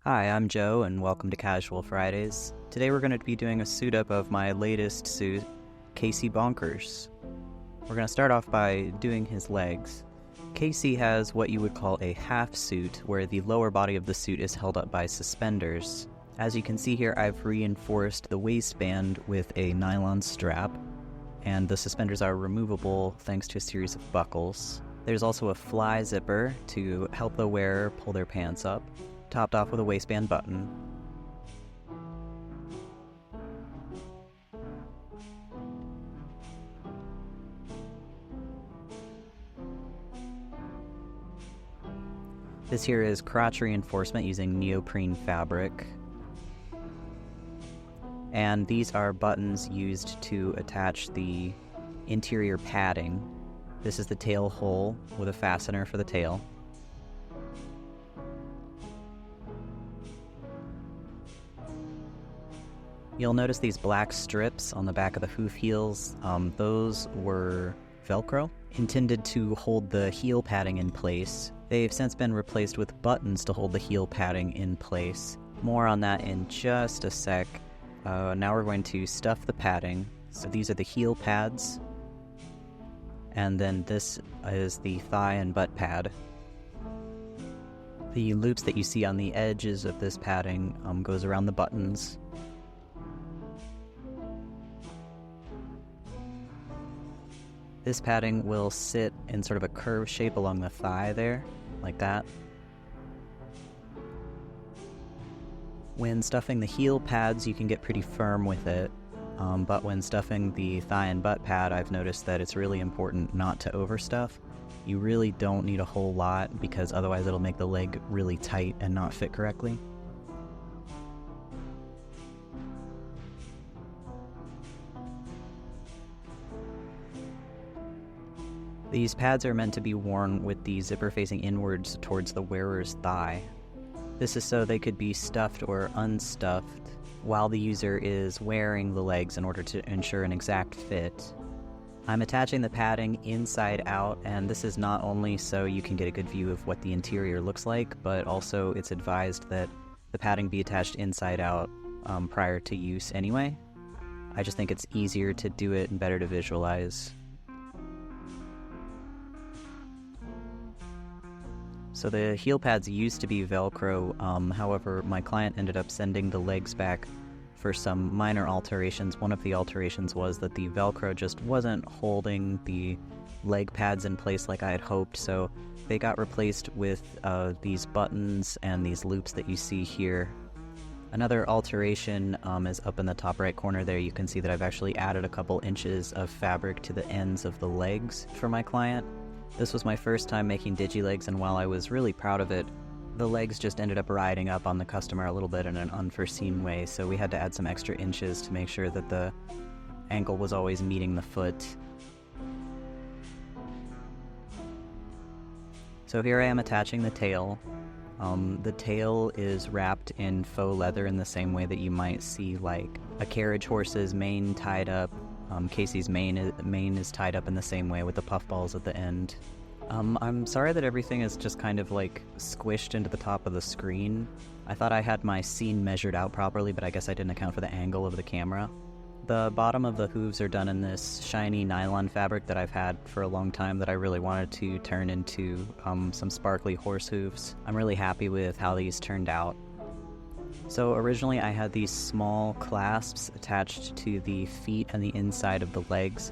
Hi, I'm Joe, and welcome to Casual Fridays. Today we're going to be doing a suit-up of my latest suit, Kayce Bonkers. We're going to start off by doing his legs. Kayce has what you would call a half suit, where the lower body of the suit is held up by suspenders. As you can see here, I've reinforced the waistband with a nylon strap, and the suspenders are removable thanks to a series of buckles. There's also a fly zipper to help the wearer pull their pants up, topped off with a waistband button. This here is crotch reinforcement using neoprene fabric. And these are buttons used to attach the interior padding. This is the tail hole with a fastener for the tail. You'll notice these black strips on the back of the hoof heels. Those were Velcro, intended to hold the heel padding in place. They've since been replaced with buttons to hold the heel padding in place. More on that in just a sec. Now we're going to stuff the padding. So these are the heel pads. And then this is the thigh and butt pad. The loops that you see on the edges of this padding goes around the buttons. This padding will sit in sort of a curved shape along the thigh there, like that. When stuffing the heel pads, you can get pretty firm with it, but when stuffing the thigh and butt pad, I've noticed that it's really important not to overstuff. You really don't need a whole lot, because otherwise it'll make the leg really tight and not fit correctly. These pads are meant to be worn with the zipper facing inwards towards the wearer's thigh. This is so they could be stuffed or unstuffed while the user is wearing the legs in order to ensure an exact fit. I'm attaching the padding inside out, and this is not only so you can get a good view of what the interior looks like, but also it's advised that the padding be attached inside out prior to use anyway. I just think it's easier to do it and better to visualize. So the heel pads used to be Velcro, however my client ended up sending the legs back for some minor alterations. One of the alterations was that the Velcro just wasn't holding the leg pads in place like I had hoped, so they got replaced with these buttons and these loops that you see here. Another alteration is up in the top right corner there. You can see that I've actually added a couple inches of fabric to the ends of the legs for my client. This was my first time making digilegs, and while I was really proud of it, the legs just ended up riding up on the customer a little bit in an unforeseen way, so we had to add some extra inches to make sure that the ankle was always meeting the foot. So here I am attaching the tail. The tail is wrapped in faux leather in the same way that you might see like a carriage horse's mane tied up. Kayce's mane is tied up in the same way with the puffballs at the end. I'm sorry that everything is just kind of like squished into the top of the screen. I thought I had my scene measured out properly, but I guess I didn't account for the angle of the camera. The bottom of the hooves are done in this shiny nylon fabric that I've had for a long time that I really wanted to turn into some sparkly horse hooves. I'm really happy with how these turned out. So originally I had these small clasps attached to the feet and the inside of the legs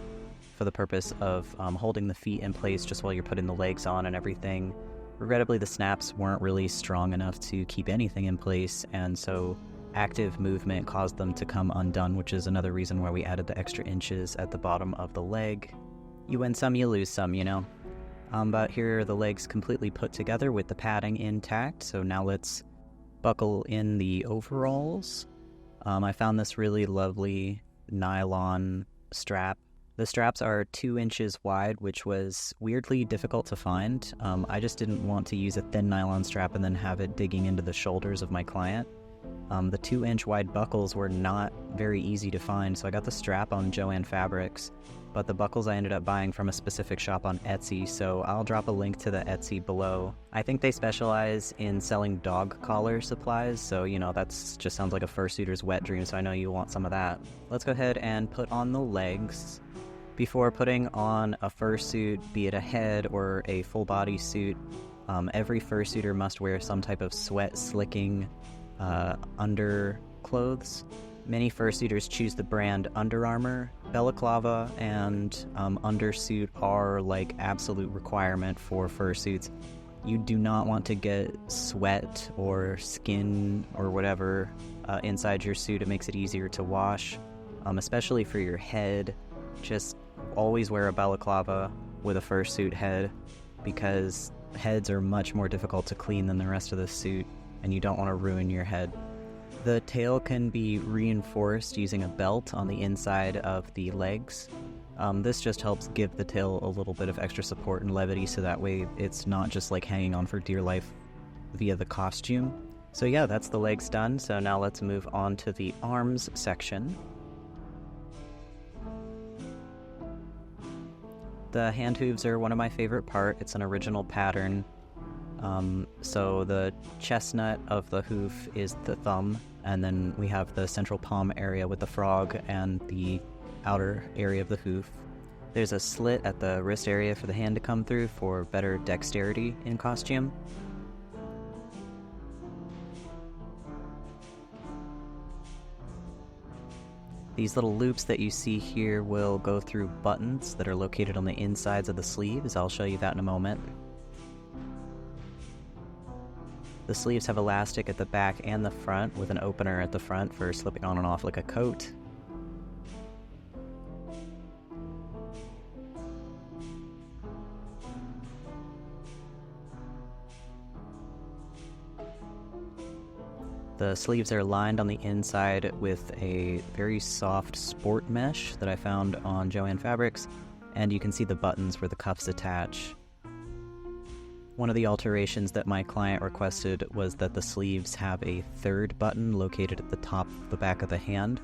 for the purpose of holding the feet in place just while you're putting the legs on and everything. Regrettably, the snaps weren't really strong enough to keep anything in place, and so active movement caused them to come undone, which is another reason why we added the extra inches at the bottom of the leg. You win some, you lose some, you know? But here are the legs completely put together with the padding intact, so now let's buckle in the overalls. I found this really lovely nylon strap. The straps are 2 inches wide, which was weirdly difficult to find. I just didn't want to use a thin nylon strap and then have it digging into the shoulders of my client. The 2-inch wide buckles were not very easy to find, so I got the strap on Joann Fabrics, but the buckles I ended up buying from a specific shop on Etsy, so I'll drop a link to the Etsy below. I think they specialize in selling dog collar supplies, so that's just sounds like a fursuiter's wet dream, so I know you want some of that. Let's go ahead and put on the legs. Before putting on a fursuit, be it a head or a full body suit, every fursuiter must wear some type of sweat slicking underclothes. Many fursuiters choose the brand Under Armour. Balaclava and undersuit are like absolute requirement for fursuits. You do not want to get sweat or skin or whatever inside your suit. It makes it easier to wash, especially for your head. Just always wear a balaclava with a fursuit head, because heads are much more difficult to clean than the rest of the suit, and you don't want to ruin your head. The tail can be reinforced using a belt on the inside of the legs. This just helps give the tail a little bit of extra support and levity, so that way it's not just like hanging on for dear life via the costume. So yeah, that's the legs done. So now let's move on to the arms section. The hand hooves are one of my favorite part. It's an original pattern. So the chestnut of the hoof is the thumb, and then we have the central palm area with the frog and the outer area of the hoof. There's a slit at the wrist area for the hand to come through for better dexterity in costume. These little loops that you see here will go through buttons that are located on the insides of the sleeves. I'll show you that in a moment. The sleeves have elastic at the back and the front, with an opener at the front for slipping on and off like a coat. The sleeves are lined on the inside with a very soft sport mesh that I found on Joann Fabrics, and you can see the buttons where the cuffs attach. One of the alterations that my client requested was that the sleeves have a third button located at the top of the back of the hand,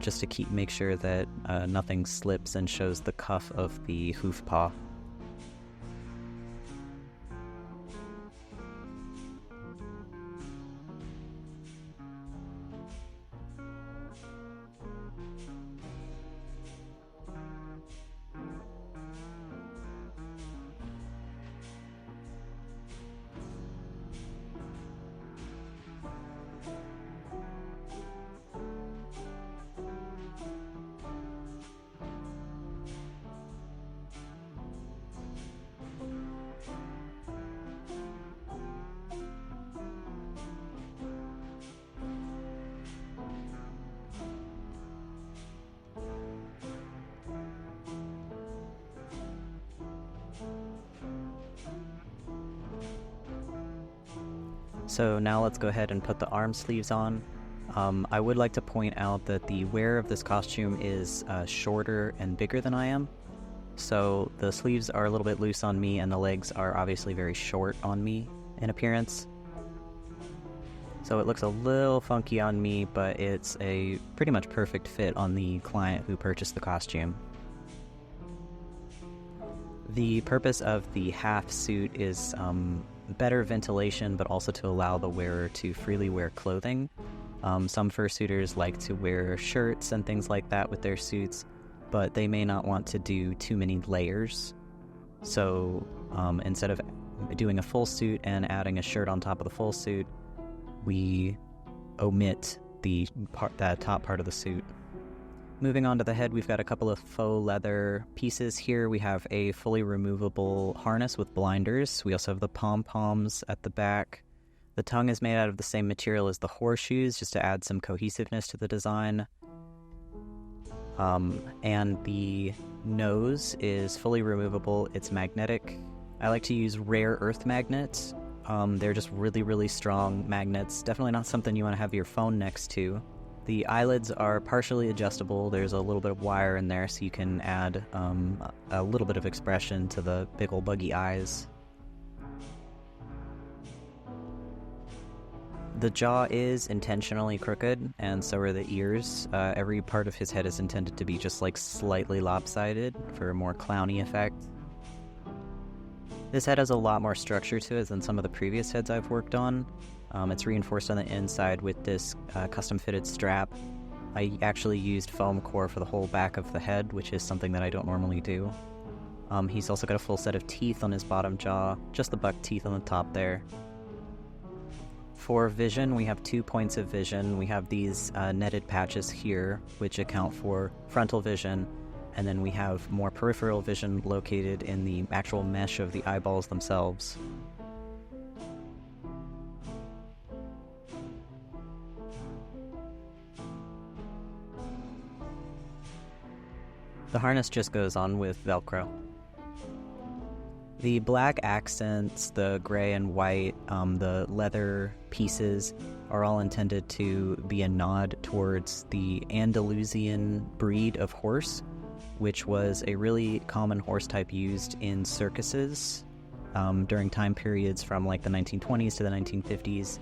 just to make sure that nothing slips and shows the cuff of the hoof paw. So now let's go ahead and put the arm sleeves on. I would like to point out that the wearer of this costume is shorter and bigger than I am. So the sleeves are a little bit loose on me, and the legs are obviously very short on me in appearance. So it looks a little funky on me, but it's a pretty much perfect fit on the client who purchased the costume. The purpose of the half suit is better ventilation, but also to allow the wearer to freely wear clothing. Some fursuiters like to wear shirts and things like that with their suits, but they may not want to do too many layers. So instead of doing a full suit and adding a shirt on top of the full suit, we omit that top part of the suit. Moving on to the head, we've got a couple of faux leather pieces here. We have a fully removable harness with blinders. We also have the pom-poms at the back. The tongue is made out of the same material as the horseshoes, just to add some cohesiveness to the design. And the nose is fully removable. It's magnetic. I like to use rare earth magnets. They're just really, really strong magnets. Definitely not something you want to have your phone next to. The eyelids are partially adjustable. There's a little bit of wire in there, so you can add a little bit of expression to the big ol' buggy eyes. The jaw is intentionally crooked, and so are the ears. Every part of his head is intended to be just like slightly lopsided for a more clowny effect. This head has a lot more structure to it than some of the previous heads I've worked on. It's reinforced on the inside with this custom-fitted strap. I actually used foam core for the whole back of the head, which is something that I don't normally do. He's also got a full set of teeth on his bottom jaw, just the buck teeth on the top there. For vision, we have 2 points of vision. We have these netted patches here, which account for frontal vision, and then we have more peripheral vision located in the actual mesh of the eyeballs themselves. The harness just goes on with Velcro. The black accents, the gray and white, the leather pieces are all intended to be a nod towards the Andalusian breed of horse, which was a really common horse type used in circuses during time periods from like the 1920s to the 1950s.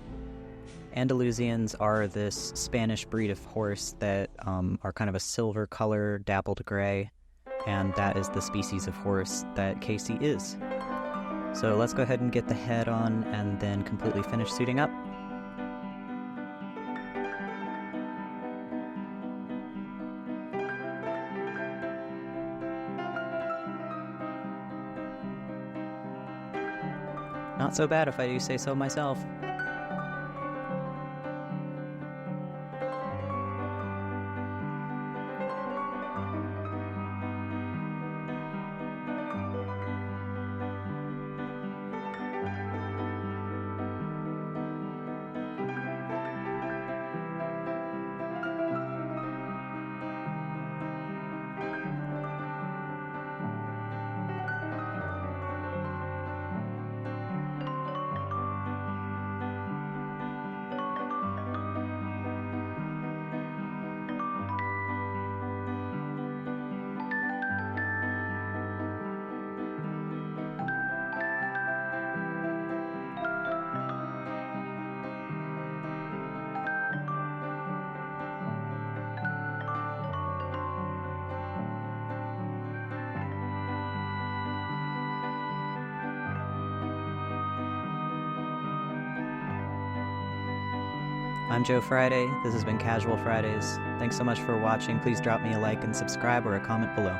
Andalusians are this Spanish breed of horse that are kind of a silver color, dappled gray, and that is the species of horse that Kaycee is. So let's go ahead and get the head on and then completely finish suiting up. Not so bad if I do say so myself. I'm Joe Friday. This has been Casual Fridays. Thanks so much for watching. Please drop me a like and subscribe or a comment below.